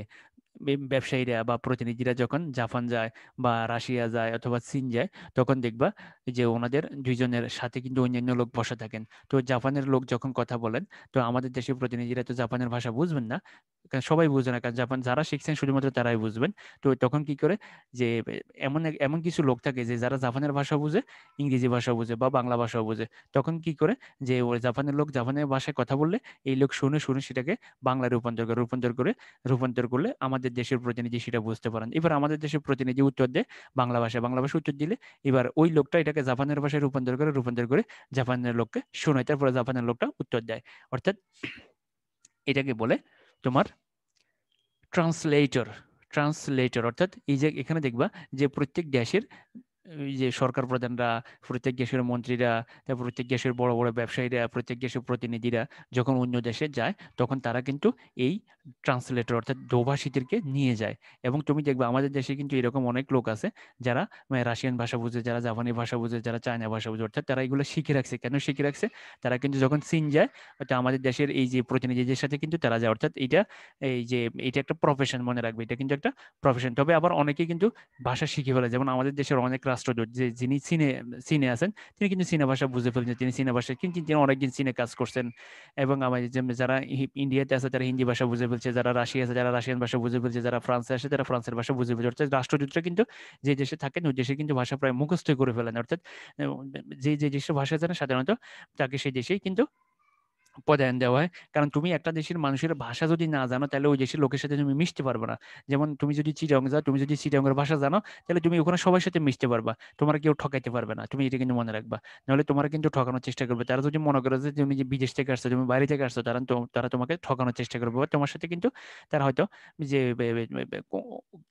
ব্যবসায়ীরা বা প্রতিনিধিরা যখন জাপান যায় বা রাশিয়া যায় অথবা চীন যায়, তখন দেখবা যে ওনাদের দুইজনের সাথে কিন্তু অন্যান্য লোক বসা থাকেন। তো জাপানের লোক যখন কথা বলেন, তো আমাদের দেশের প্রতিনিধিরা তো জাপানের ভাষা বুঝবেন না, কারণ সবাই বুঝবে না, কারণ জাপান যারা শিখছেন শুধুমাত্র তারাই বুঝবেন। তো তখন কি করে যে এমন এমন কিছু লোক থাকে যে যারা জাপানের ভাষা বুঝে, ইংরেজি ভাষা বুঝে বা বাংলা ভাষাও বুঝে। তখন কি করে যে ওই জাপানের লোক জাপানের ভাষায় কথা বললে এই লোক শুনে শুনে সেটাকে বাংলায় রূপান্তর করলে আমাদের দেশের প্রতিনিধি সেটা বুঝতে পারেন। এবার আমাদের দেশের প্রতিনিধি উত্তর দেয় বাংলা ভাষা উত্তর দিলে এবার ওই লোকটা এটাকে জাপানের ভাষায় রূপান্তর করে জাপানের লোককে শোনায়, তারপরে জাপানের লোকটা উত্তর দেয়। অর্থাৎ এটাকে বলে তোমার ট্রান্সলেটর। ট্রান্সলেটর অর্থাৎ এই যে এখানে দেখবা যে প্রত্যেক দেশের এই যে সরকার প্রধানরা, প্রত্যেক দেশের মন্ত্রীরা, তারপর প্রত্যেক দেশের বড় বড় ব্যবসায়ীরা, প্রত্যেক দেশের প্রতিনিধিরা যখন অন্য দেশে যায় তখন তারা কিন্তু এই ট্রান্সলেটর অর্থাৎ দোভাষীদেরকে নিয়ে যায়। এবং তুমি দেখবে আমাদের দেশে কিন্তু এরকম অনেক লোক আছে যারা রাশিয়ান ভাষা বুঝে, যারা জাপানি ভাষা বুঝে, যারা চায়না ভাষা বুঝে। অর্থাৎ তারা এগুলো শিখে রাখছে। কেন শিখে রাখছে? তারা কিন্তু যখন চীন যায়, অর্থাৎ আমাদের দেশের এই যে প্রতিনিধিদের সাথে কিন্তু তারা যায়। অর্থাৎ এই যে এটা একটা প্রফেশন, মনে রাখবে এটা কিন্তু একটা প্রফেশন। তবে আবার অনেকে কিন্তু ভাষা শিখে ফেলে। যেমন আমাদের দেশের অনেক রাষ্ট্রদূত যে যিনি চীনে চীনে আছেন, তিনি কিন্তু চীনা ভাষা বুঝে ফেলছেন, তিনি চীনা ভাষা কিন্তু তিনি অনেকদিন চীনে কাজ করছেন। এবং আমাদের যারা ইন্ডিয়াতে আছে তারা হিন্দি ভাষা বুঝে ফেলছে, যারা রাশিয়া আছে যারা রাশিয়ান ভাষা বুঝে ফেলছে, যারা ফ্রান্সে আসে তারা ফ্রান্সের ভাষা বুঝে ফেলছে। অর্থাৎ রাষ্ট্রদূতরা কিন্তু যে দেশে থাকেন ওই দেশে কিন্তু ভাষা প্রায় মুখস্থ করে ফেলেন। অর্থাৎ যে যে দেশের ভাষা জানে সাধারণত তাকে সেই দেশেই কিন্তু পদায়ন দেওয়া হয়। কারণ তুমি একটা দেশের মানুষের ভাষা যদি না জানো তাহলে ওই দেশের লোকের সাথে তুমি মিশতে পারবে না। যেমন তুমি যদি চিটাগং যাও, তুমি যদি চিটাগংয়ের ভাষা জানো তাহলে তুমি ওখানে সবার সাথে মিশতে পারবা, তোমার কেউ ঠকাইতে পারবে না। তুমি এটা কিন্তু মনে রাখবা, নাহলে তোমার কিন্তু ঠকানোর চেষ্টা করবে। তারা যদি মনে করে যে তুমি যে বিদেশ থেকে আসছো, তুমি বাইরে থেকে আসছো, তারা তোমাকে ঠকানোর চেষ্টা করবে, বা তোমার সাথে কিন্তু তারা হয়তো যে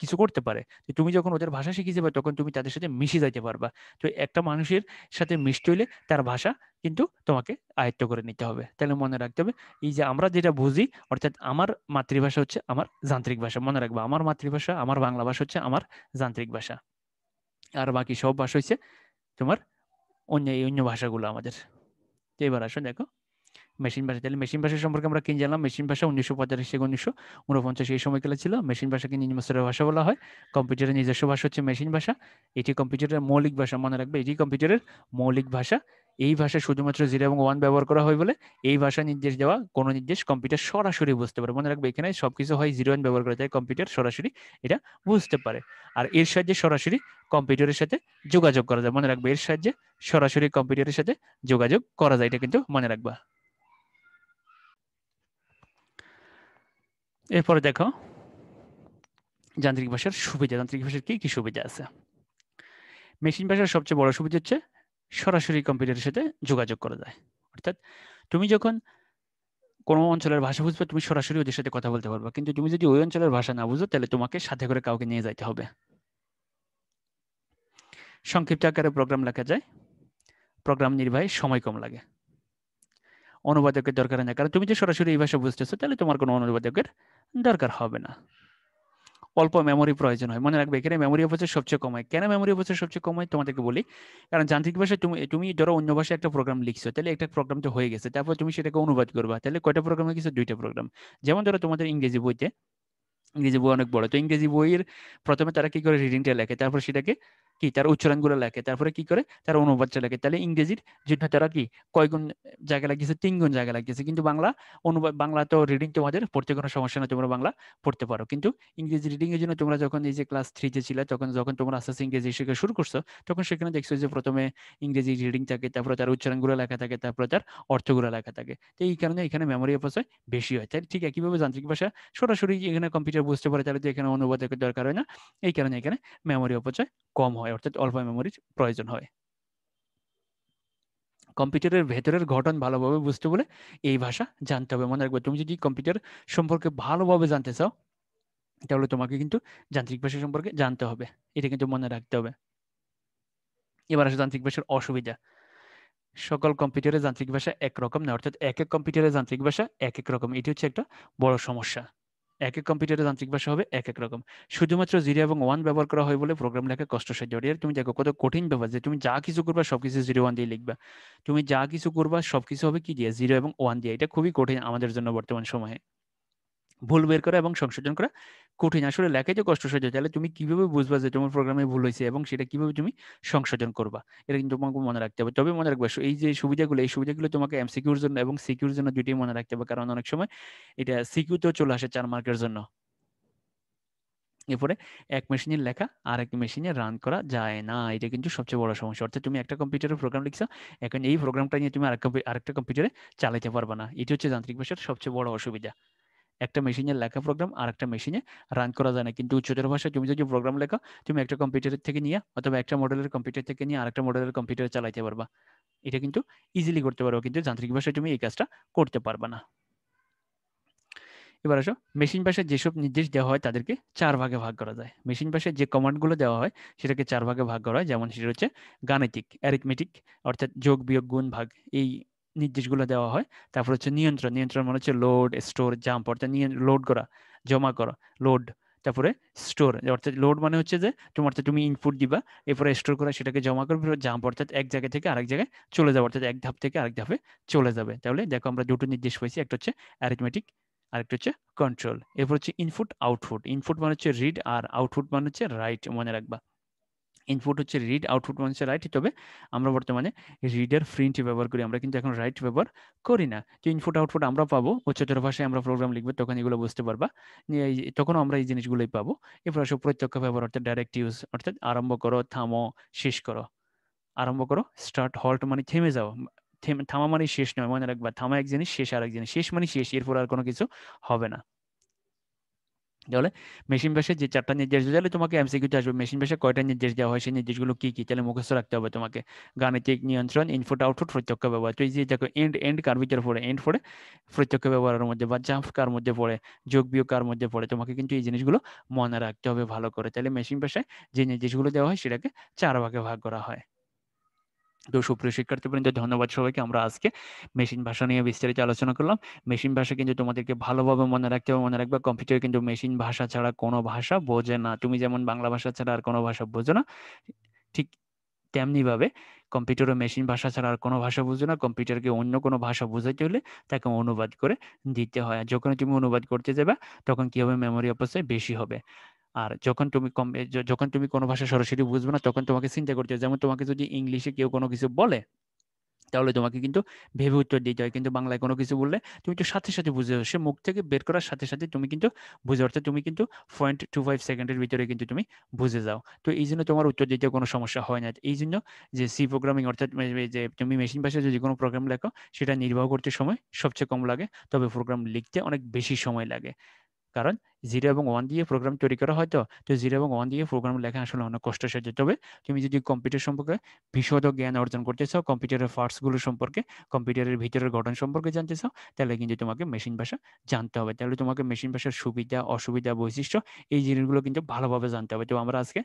কিছু করতে পারে। তো তুমি যখন ওদের ভাষা শিখে যাবে তখন তুমি তাদের সাথে মিশে যাইতে পারবা। তো একটা মানুষের সাথে মিশতে হইলে তার ভাষা কিন্তু তোমাকে আয়ত্ত করে নিতে হবে। তাহলে মনে রাখতে হবে, এই যে আমরা যেটা বুঝি, অর্থাৎ আমার মাতৃভাষা হচ্ছে আমার যান্ত্রিক ভাষা। মনে রাখবা, আমার মাতৃভাষা, আমার বাংলা ভাষা হচ্ছে আমার যান্ত্রিক ভাষা, আর বাকি সব ভাষা হচ্ছে তোমার অন্য ভাষাগুলো আমাদের। তো এবার আসো দেখো মেশিন ভাষা। তাহলে মেশিন ভাষা সম্পর্কে আমরা কি জানলাম? মেশিন ভাষা 1945 থেকে 1949 এই সময়কালে ছিল। মেশিন ভাষাকে নিম্ন স্তরের ভাষা বলা হয়। কম্পিউটারের নিজস্ব ভাষা হচ্ছে মেশিন ভাষা। এটি কম্পিউটারের মৌলিক ভাষা, মনে রাখবে এটি কম্পিউটারের মৌলিক ভাষা। এই ভাষা শুধুমাত্র 0 এবং 1 ব্যবহার করা হয় বলে এই ভাষা নির্দেশ দেওয়া কোনো নির্দেশ কম্পিউটার সরাসরি বুঝতে পারে। মনে রাখবে এখানে সবকিছু হয় 0 1 ব্যবহার করে, তাই কম্পিউটার সরাসরি এটা বুঝতে পারে। আর এর সাহায্যে সরাসরি কম্পিউটারের সাথে যোগাযোগ করা যায়। মনে রাখবে এর সাহায্যে সরাসরি কম্পিউটারের সাথে যোগাযোগ করা যায়, এটা কিন্তু মনে রাখবা। এরপরে দেখো যান্ত্রিক ভাষার সুবিধা। যান্ত্রিক ভাষার কি কি সুবিধা আছে? মেশিন ভাষার সবচেয়ে বড় সুবিধা হচ্ছে সরাসরি কম্পিউটারের সাথে যোগাযোগ করা যায়। অর্থাৎ তুমি যখন কোনো অঞ্চলের ভাষা বুঝবে তুমি সরাসরি ওদের সাথে কথা বলতে পারবে, কিন্তু তুমি যদি ওই অঞ্চলের ভাষা না বুঝো তাহলে তোমাকে সাথে করে কাউকে নিয়ে যাইতে হবে। সংক্ষিপ্ত আকারে প্রোগ্রাম লেখা যায়, প্রোগ্রাম নির্বাহে সময় কম লাগে, অনুবাদকের দরকার নেই, কারণ তুমি যে সরাসরি এই ভাষা বুঝতেছো তাহলে তোমার কোনো অনুবাদকের দরকার হবে না। অল্প মেমোরি প্রয়োজন হয়। মনে রাখবে এখানে মেমোরি অপচয় সবচেয়ে কম হয়। কেন মেমোরি অপচয় সবচেয়ে কম হয় তোমাদেরকে বলি। কারণ যান্ত্রিক ভাষায় তুমি তুমি ধরো অন্য ভাষায় একটা প্রোগ্রাম লিখছো, তাহলে একটা প্রোগ্রাম তো হয়ে গেছে, তারপর তুমি সেটাকে অনুবাদ করবা, তাহলে কয়টা প্রোগ্রাম হয়ে গেছে? 2টা প্রোগ্রাম। যেমন ধরো তোমাদের ইংরেজি বইতে, ইংরেজি বই অনেক বড়, তো ইংরেজি বইয়ের প্রথমে তারা কি করে রিডিংটা লেখে, তারপর সেটাকে কি তার উচ্চারণগুলো লেখে, তারপরে কি করে তার অনুবাদটা লেখে। তাহলে ইংরেজির জন্য তারা কি কয় গুণ জায়গা লাগিয়েছে? 3 গুণ জায়গা লাগিয়েছে। কিন্তু বাংলা অনুবাদ, বাংলা তো রিডিং তোমাদের পড়তে কোনো সমস্যা না, তোমরা বাংলা পড়তে পারো। কিন্তু ইংরেজি রিডিং এর জন্য তোমরা যখন এই যে ক্লাস 3-তে ছিলে, তখন যখন তোমরা আস্তে আস্তে ইংরেজি শেখা শুরু করছো, তখন সেখানে দেখছো যে প্রথমে ইংরেজি রিডিং থাকে, তারপরে তার উচ্চারণগুলো লেখা থাকে, তারপরে তার অর্থগুলো লেখা থাকে। তো এই কারণে এখানে মেমোরি অপচয় বেশি হয়। তাই ঠিক একইভাবে যান্ত্রিক ভাষা সরাসরি এখানে কম্পিউটার বুঝতে পারে, তাহলে তো এখানে অনুবাদকের দরকার হয় না। এই কারণে এখানে মেমোরি অপচয় কম হয়, অর্থাৎ অল্প মেমোরির প্রয়োজন হয়। কম্পিউটারের ভেতরের গঠন ভালোভাবে বুঝতে বলে এই ভাষা জানতে হবে। মনে রাখবে, তুমি যদি কম্পিউটার সম্পর্কে ভালোভাবে জানতে চাও তাহলে তোমাকে কিন্তু যান্ত্রিক ভাষা সম্পর্কে জানতে হবে, এটা কিন্তু মনে রাখতে হবে। এবার আসে যান্ত্রিক ভাষার অসুবিধা। সকল কম্পিউটারের যান্ত্রিক ভাষা একরকম না, অর্থাৎ এক এক কম্পিউটারের যান্ত্রিক ভাষা এক এক রকম, এটি হচ্ছে একটা বড় সমস্যা। এক এক কম্পিউটারের যান্ত্রিক ভাষা হবে এক এক রকম। শুধুমাত্র 0 এবং 1 ব্যবহার করা হয় বলে প্রোগ্রাম লেখা কষ্টসাধ্য। এর তুমি দেখো কত কঠিন ব্যাপার যে তুমি যা কিছু করবা সবকিছু 0 1 দিয়ে লিখবা। তুমি যা কিছু করবা সবকিছু হবে কি দিয়ে? 0 এবং 1 দিয়ে। এটা খুবই কঠিন আমাদের জন্য বর্তমান সময়ে। ভুল বের করা এবং সংশোধন করা কঠিন। আসলে লেখাই তো কষ্টসাধ্য, তাহলে তুমি কিভাবে বুঝবা যে তোমার প্রোগ্রামে ভুল হয়েছে এবং সেটা কিভাবে তুমি সংশোধন করবা? এটা কিন্তু তোমাকে মনে রাখতে হবে। তবে মনে রাখবে এই যে সুবিধাগুলো, এই সুবিধাগুলো তোমাকে এমসিকিউর জন্য এবং সিকিউর জন্য দুইটাই মনে রাখতে হবে, কারণ অনেক সময় এটা সিকিউতেও চলে আসে 4 মার্কের জন্য। এরপরে এক মেশিনের লেখা আর এক মেশিনে রান করা যায় না, এটা কিন্তু সবচেয়ে বড় সমস্যা। অর্থাৎ তুমি একটা কম্পিউটারে প্রোগ্রাম লিখছো, এখন এই প্রোগ্রামটা নিয়ে তুমি আরেকটা কম্পিউটারে চালাতে পারবে না। এটি হচ্ছে যান্ত্রিক ভাষার সবচেয়ে বড় অসুবিধা। একটা মেশিনের লেখা প্রোগ্রাম আর একটা মেশিনে রান করা যায় না। কিন্তু উচ্চতর ভাষায় তুমি যদি প্রোগ্রাম লেখো, তুমি একটা কম্পিউটারের থেকে নিয়ে অথবা একটা মডেলের কম্পিউটার থেকে নিয়ে আরেকটা মডেলের কম্পিউটারে চালাতে পারবা। এটা কিন্তু ইজিলি করতে পারো, কিন্তু যান্ত্রিক ভাষায় তুমি এই কাজটা করতে পারবা না। এবার আসো, মেশিন ভাষায় যেসব নির্দেশ দেওয়া হয় তাদেরকে 4 ভাগে ভাগ করা যায়। মেশিন ভাষায় যে কমান্ডগুলো দেওয়া হয় সেটাকে 4 ভাগে ভাগ করা হয়। যেমন সেটা হচ্ছে গাণিতিক, অ্যারিথমেটিক, অর্থাৎ যোগ বিয়োগ গুণ ভাগ, এই নির্দেশগুলো দেওয়া হয়। তারপর হচ্ছে নিয়ন্ত্রণ, নিয়ন্ত্রণ মানে হচ্ছে লোড স্টোর জাম্প, অর্থাৎ লোড করা, জমা করা, লোড। তারপরে স্টোর, অর্থাৎ লোড মানে হচ্ছে যে তোমার তুমি ইনপুট দিবা, এরপরে স্টোর করা সেটাকে জমা করবে, জাম্প অর্থাৎ এক জায়গা থেকে আরেক জায়গায় চলে যাবে, অর্থাৎ এক ধাপ থেকে আরেক ধাপে চলে যাবে। তাহলে দেখো আমরা দুটো নির্দেশ পাইছি, একটা হচ্ছে অ্যারিথমেটিক, আরেকটা হচ্ছে কন্ট্রোল। এরপর হচ্ছে ইনপুট আউটপুট। ইনপুট মানে হচ্ছে রিড আর আউটপুট মানে হচ্ছে রাইট, মনে রাখবা। ইনপুট হচ্ছে রিড, আউটপুট মানে হচ্ছে রাইট। তবে আমরা বর্তমানে রিডার প্রিন্ট ব্যবহার করি, আমরা কিন্তু এখন রাইট ব্যবহার করি না। তো ইনপুট আউটপুট আমরা পাবো, উচ্চতর ভাষায় আমরা প্রোগ্রাম লিখবো তখন এগুলো বুঝতে পারবা, তখন আমরা এই জিনিসগুলোই পাবো। এরপর আসলে প্রত্যক্ষ ব্যবহার, অর্থাৎ ডাইরেক্ট ইউজ, অর্থাৎ আরম্ভ করো, থামো, শেষ করো। আরম্ভ করো, স্টার্ট, হল্ট মানে থেমে যাও, থামা মানে শেষ নয়, মনে রাখবা, থামা এক জিনিস, শেষ আর এক জিনিস। শেষ মানে শেষ, এরপর আর কোনো কিছু হবে না। তাহলে মেশিন ভাষায় যে 4টা নির্দেশ দেওয়া, তাহলে তোমাকে এমসিকিউতে আসবে মেশিন ভাষায় কয়টা নির্দেশ দেওয়া হয়, সেই নির্দেশগুলো কি কি, তাহলে মুখস্থ রাখতে হবে তোমাকে। গাণিতিক নিয়ন্ত্রণ, ইনপুট আউটপুট, প্রত্যক্ষ ব্যবহার। তো এই যে দেখো এন্ড, এন্ড কার ভিতরে পড়ে, এন্ড পড়ে প্রত্যক্ষ ব্যবহারের মধ্যে, বা জাম্প কার মধ্যে পড়ে, যোগ বিয়োগ কার মধ্যে পড়ে। তোমাকে কিন্তু এই জিনিসগুলো মনে রাখতে হবে ভালো করে। তাহলে মেশিন ভাষায় যে নির্দেশগুলো দেওয়া হয় সেটাকে 4 ভাগে ভাগ করা হয়। তো সুপ্রিয় শিক্ষার্থীবৃন্দ, ধন্যবাদ সবাইকে। আমরা আজকে মেশিন ভাষা নিয়ে বিস্তারিত আলোচনা করলাম। মেশিন ভাষা কিন্তু তোমাদেরকে ভালোভাবে মনে রাখতে হবে। মনে রাখবে, কম্পিউটার কিন্তু মেশিন ভাষা ছাড়া কোনো ভাষা বোঝে না। তুমি যেমন বাংলা ভাষা ছাড়া আর কোনো ভাষা বোঝো না, ঠিক তেমনি ভাবে কম্পিউটারও মেশিন ভাষা ছাড়া আর কোনো ভাষা বুঝো না। কম্পিউটারকে অন্য কোনো ভাষা বোঝাইতে হলে তাকে অনুবাদ করে দিতে হয়। আর যখন তুমি অনুবাদ করতে যাবে, তখন কি হবে, মেমোরি অপচয় বেশি হবে। আর যখন তুমি কোনো ভাষা সরাসরি বুঝবে না, তখন তোমাকে চিন্তা করতে হবে। যেমন তোমাকে যদি ইংলিশে কেউ কোনো কিছু বলে, তাহলে তোমাকে কিন্তু ভেবে উত্তর দিতে হয়। কিন্তু বাংলায় কোনো কিছু বললে তুমি তো সাথে সাথে বুঝে যাও, সে মুখ থেকে বের করার সাথে সাথে তুমি কিন্তু বুঝে, অর্থাৎ তুমি কিন্তু 0.25 সেকেন্ডের ভিতরে কিন্তু তুমি বুঝে যাও। তো এই জন্য তোমার উত্তর দিতে কোনো সমস্যা হয় না। এই জন্য যে সি প্রোগ্রামিং, অর্থাৎ যে তুমি মেশিন ভাষায় যদি কোনো প্রোগ্রাম লেখো, সেটা নির্বাহ করতে সময় সবচেয়ে কম লাগে, তবে প্রোগ্রাম লিখতে অনেক বেশি সময় লাগে। কারণ 0 এবং 1 দিয়ে প্রোগ্রাম তৈরি করা হয়। তো 0 এবং 1 দিয়ে প্রোগ্রাম লেখা আসলে অনেক কষ্টসাধ্য। তবে তুমি যদি কম্পিউটার সম্পর্কে বিশদ জ্ঞান অর্জন করতে চাও, কম্পিউটারের পার্টসগুলো সম্পর্কে, কম্পিউটারের ভিতরের গঠন সম্পর্কে জানতে চাও, তাহলে কিন্তু তোমাকে মেশিন ভাষা জানতে হবে। তাহলে তোমাকে মেশিন ভাষার সুবিধা, অসুবিধা, বৈশিষ্ট্য, এই জিনিসগুলো কিন্তু ভালোভাবে জানতে হবে। তো আমরা আজকে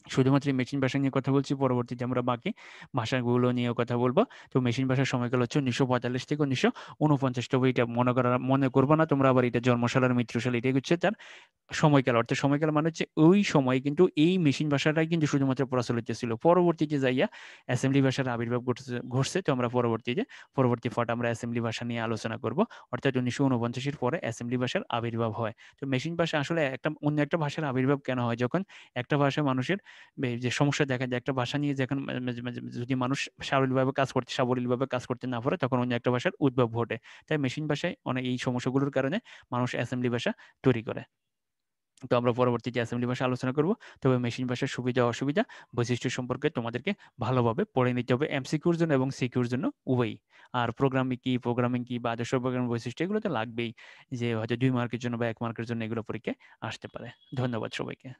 শুধুমাত্র মেশিন ভাষা নিয়ে কথা বলছি, পরবর্তীতে আমরা বাকি ভাষাগুলো নিয়েও কথা বলবো। তো মেশিন ভাষার সময়কাল হচ্ছে 1945 থেকে 1949। তবে এটা মনে করবো না তোমরা আবার এটা জন্মসাল আর মৃত্যুসাল, এটাই হচ্ছে তার সময়কাল। অর্থাৎ সময়কাল মানে হচ্ছে ওই সময় কিন্তু এই মেশিন ভাষাটাই কিন্তু শুধুমাত্র প্রচলিত ছিল। পরবর্তীতে যাইয়া অ্যাসেম্বলি ভাষার আবির্ভাব ঘটছে। তো আমরা পরবর্তী পার্ট আমরা অ্যাসেম্বলি ভাষা নিয়ে আলোচনা করব। অর্থাৎ 1949-এর পরে অ্যাসেম্বলি ভাষার আবির্ভাব হয়। তো মেশিন ভাষা আসলে অন্য একটা ভাষার আবির্ভাব কেন হয়, যখন একটা ভাষা মানুষের যে সমস্যা দেখা যায়, একটা ভাষা নিয়ে যখন যদি মানুষ সাবলীলভাবে কাজ করতে না পারে, তখন অন্য একটা ভাষার উদ্ভব ঘটে। তাই মেশিন ভাষায় অনেক এই সমস্যাগুলোর কারণে মানুষ অ্যাসেম্বলি ভাষা তৈরি করে। তো আমরা পরবর্তীতে অ্যাসেম্বলি ভাষা আলোচনা করব। তবে মেশিন ভাষার সুবিধা অসুবিধা, বৈশিষ্ট্য সম্পর্কে তোমাদেরকে ভালোভাবে পড়ে নিতে হবে, এমসিকিউর জন্য এবং সিকিউর জন্য উভয়ই। আর প্রোগ্রামিং কি বা আদর্শ প্রোগ্রামিং বৈশিষ্ট্য, এগুলো তো লাগবেই, যে হয়তো 2 মার্কের জন্য বা 1 মার্কের জন্য এগুলো পরীক্ষায় আসতে পারে। ধন্যবাদ সবাইকে।